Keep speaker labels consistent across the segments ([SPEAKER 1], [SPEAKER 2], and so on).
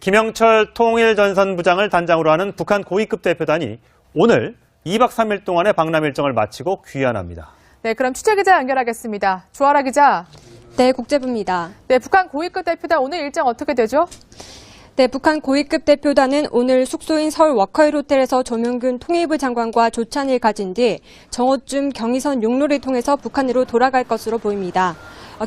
[SPEAKER 1] 김영철 통일전선부장을 단장으로 하는 북한 고위급 대표단이 오늘 2박 3일 동안의 방남 일정을 마치고 귀환합니다.
[SPEAKER 2] 네, 그럼 취재기자 연결하겠습니다. 조아라 기자.
[SPEAKER 3] 네, 국제부입니다.
[SPEAKER 2] 네, 북한 고위급 대표단 오늘 일정 어떻게 되죠?
[SPEAKER 3] 네, 북한 고위급 대표단은 오늘 숙소인 서울 워커힐 호텔에서 조명균 통일부 장관과 조찬을 가진 뒤 정오쯤 경의선 용로를 통해서 북한으로 돌아갈 것으로 보입니다.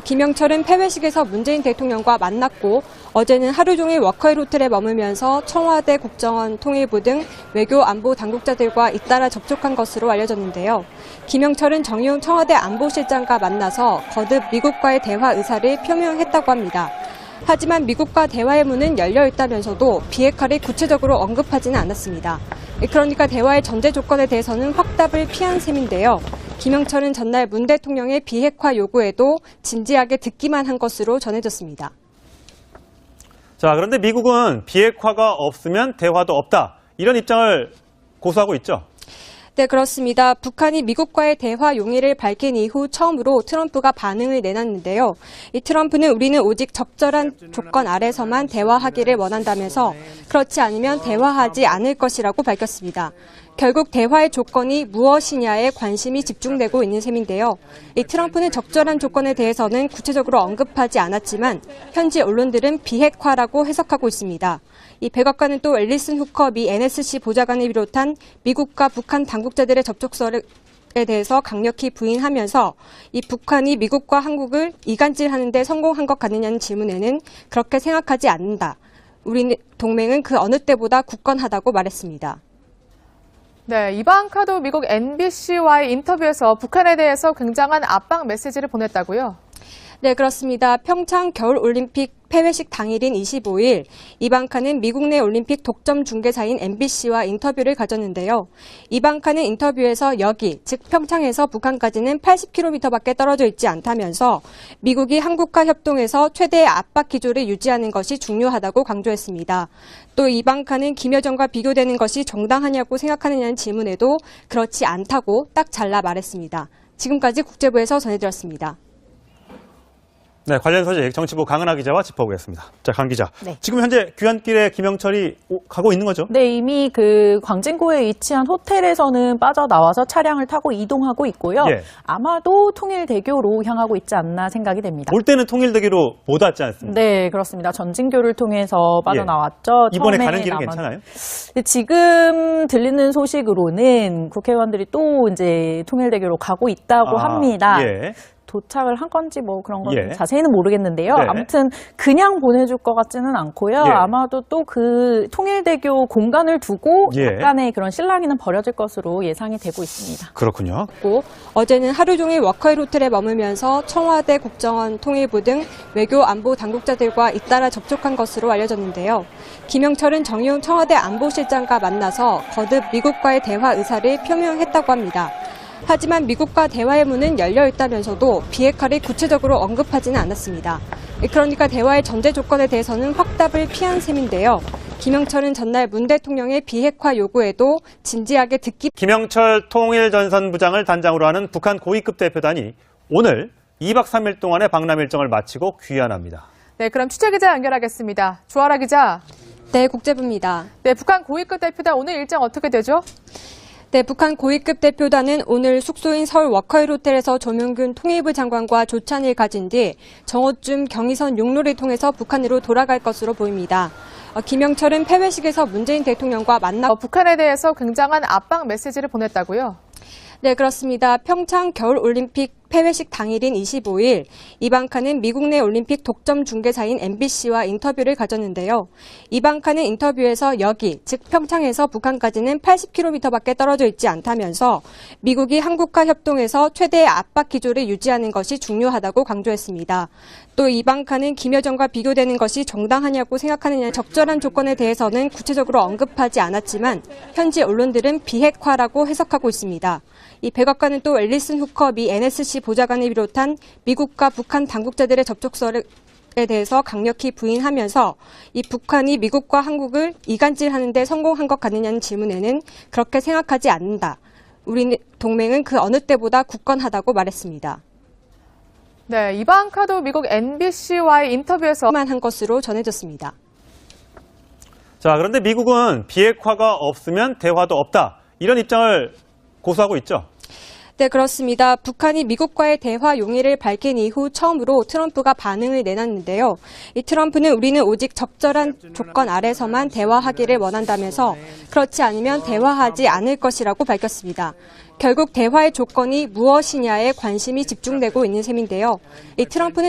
[SPEAKER 3] 김영철은 폐회식에서 문재인 대통령과 만났고 어제는 하루 종일 워커힐 호텔에 머물면서 청와대, 국정원, 통일부 등 외교 안보 당국자들과 잇따라 접촉한 것으로 알려졌는데요. 김영철은 정의용 청와대 안보실장과 만나서 거듭 미국과의 대화 의사를 표명했다고 합니다. 하지만 미국과 대화의 문은 열려 있다면서도 비핵화를 구체적으로 언급하지는 않았습니다. 그러니까 대화의 전제 조건에 대해서는 확답을 피한 셈인데요. 김영철은 전날 문 대통령의 비핵화 요구에도 진지하게 듣기만 한 것으로 전해졌습니다.
[SPEAKER 1] 자, 그런데 미국은 비핵화가 없으면 대화도 없다. 이런 입장을 고수하고 있죠.
[SPEAKER 3] 네, 그렇습니다. 북한이 미국과의 대화 용의를 밝힌 이후 처음으로 트럼프가 반응을 내놨는데요. 이 트럼프는 우리는 오직 적절한 조건 아래서만 대화하기를 원한다면서 그렇지 않으면 대화하지 않을 것이라고 밝혔습니다. 결국 대화의 조건이 무엇이냐에 관심이 집중되고 있는 셈인데요. 이 트럼프는 적절한 조건에 대해서는 구체적으로 언급하지 않았지만 현지 언론들은 비핵화라고 해석하고 있습니다. 이 백악관은 또 앨리슨 후커 미 NSC 보좌관을 비롯한 미국과 북한 당국자들의 접촉설에 대해서 강력히 부인하면서 이 북한이 미국과 한국을 이간질하는 데 성공한 것 같느냐는 질문에는 그렇게 생각하지 않는다. 우리 동맹은 그 어느 때보다 굳건하다고 말했습니다.
[SPEAKER 2] 네, 이방카도 미국 NBC와의 인터뷰에서 북한에 대해서 굉장한 압박 메시지를 보냈다고요?
[SPEAKER 3] 네, 그렇습니다. 평창 겨울올림픽 폐회식 당일인 25일 이방카는 미국 내 올림픽 독점 중개사인 MBC와 인터뷰를 가졌는데요. 이방카는 인터뷰에서 여기, 즉 평창에서 북한까지는 80km밖에 떨어져 있지 않다면서 미국이 한국과 협동해서 최대의 압박 기조를 유지하는 것이 중요하다고 강조했습니다. 또 이방카는 김여정과 비교되는 것이 정당하냐고 생각하느냐는 질문에도 그렇지 않다고 딱 잘라 말했습니다. 지금까지 국제부에서 전해드렸습니다.
[SPEAKER 1] 네, 관련 소식 정치부 강은하 기자와 짚어보겠습니다. 자, 강 기자.
[SPEAKER 4] 네.
[SPEAKER 1] 지금 현재 귀환길에 김영철이 가고 있는 거죠?
[SPEAKER 4] 네, 이미 그 광진구에 위치한 호텔에서는 빠져나와서 차량을 타고 이동하고 있고요.
[SPEAKER 1] 예.
[SPEAKER 4] 아마도 통일대교로 향하고 있지 않나 생각이 됩니다.
[SPEAKER 1] 올 때는 통일대교로 못 왔지 않습니까?
[SPEAKER 4] 네, 그렇습니다. 전진교를 통해서 빠져나왔죠.
[SPEAKER 1] 이번에
[SPEAKER 4] 처음에
[SPEAKER 1] 가는 길은 괜찮아요?
[SPEAKER 4] 지금 들리는 소식으로는 국회의원들이 또 이제 통일대교로 가고 있다고 합니다.
[SPEAKER 1] 예.
[SPEAKER 4] 도착을 한 건지 뭐 그런 건
[SPEAKER 1] 예.
[SPEAKER 4] 자세히는 모르겠는데요.
[SPEAKER 1] 네.
[SPEAKER 4] 아무튼 그냥 보내줄 것 같지는 않고요.
[SPEAKER 1] 예.
[SPEAKER 4] 아마도 또 그 통일대교 공간을 두고
[SPEAKER 1] 예.
[SPEAKER 4] 약간의 그런 실랑이는 벌어질 것으로 예상이 되고 있습니다.
[SPEAKER 1] 그렇군요.
[SPEAKER 3] 어제는 하루 종일 워커힐 호텔에 머물면서 청와대, 국정원, 통일부 등 외교 안보 당국자들과 잇따라 접촉한 것으로 알려졌는데요. 김영철은 정의용 청와대 안보실장과 만나서 거듭 미국과의 대화 의사를 표명했다고 합니다. 하지만 미국과 대화의 문은 열려 있다면서도 비핵화를 구체적으로 언급하지는 않았습니다. 그러니까 대화의 전제 조건에 대해서는 확답을 피한 셈인데요. 김영철은 전날 문 대통령의 비핵화 요구에도 진지하게 듣기.
[SPEAKER 1] 김영철 통일전선부장을 단장으로 하는 북한 고위급 대표단이 오늘 2박 3일 동안의 방남 일정을 마치고 귀환합니다.
[SPEAKER 2] 네, 그럼 취재기자 연결하겠습니다. 조아라 기자.
[SPEAKER 3] 네, 국제부입니다.
[SPEAKER 2] 네, 북한 고위급 대표단 오늘 일정 어떻게 되죠?
[SPEAKER 3] 네, 북한 고위급 대표단은 오늘 숙소인 서울 워커힐 호텔에서 조명균 통일부 장관과 조찬을 가진 뒤 정오쯤 경의선 용로를 통해서 북한으로 돌아갈 것으로 보입니다. 김영철은 폐회식에서 문재인 대통령과
[SPEAKER 2] 북한에 대해서 굉장한 압박 메시지를 보냈다고요?
[SPEAKER 3] 네, 그렇습니다. 평창 겨울올림픽 폐회식 당일인 25일 이방카는 미국 내 올림픽 독점 중개사인 MBC와 인터뷰를 가졌는데요. 이방카는 인터뷰에서 여기, 즉 평창에서 북한까지는 80km밖에 떨어져 있지 않다면서 미국이 한국과 협동해서 최대의 압박 기조를 유지하는 것이 중요하다고 강조했습니다. 또 이방카는 김여정과 비교되는 것이 정당하냐고 생각하느냐 적절한 조건에 대해서는 구체적으로 언급하지 않았지만 현지 언론들은 비핵화라고 해석하고 있습니다. 이 백악관은 또 앨리슨 후커 미 NSC 보좌관을 비롯한 미국과 북한 당국자들의 접촉설에 대해서 강력히 부인하면서 이 북한이 미국과 한국을 이간질하는 데 성공한 것 같느냐는 질문에는 그렇게 생각하지 않는다. 우리 동맹은 그 어느 때보다 굳건하다고 말했습니다.
[SPEAKER 2] 네, 이방카도 미국 NBC와의 인터뷰에서
[SPEAKER 3] 한 것으로 전해졌습니다.
[SPEAKER 1] 자, 그런데 미국은 비핵화가 없으면 대화도 없다. 이런 입장을 고수하고 있죠.
[SPEAKER 3] 네, 그렇습니다. 북한이 미국과의 대화 용의를 밝힌 이후 처음으로 트럼프가 반응을 내놨는데요. 이 트럼프는 우리는 오직 적절한 조건 아래서만 대화하기를 원한다면서 그렇지 않으면 대화하지 않을 것이라고 밝혔습니다. 결국 대화의 조건이 무엇이냐에 관심이 집중되고 있는 셈인데요. 이 트럼프는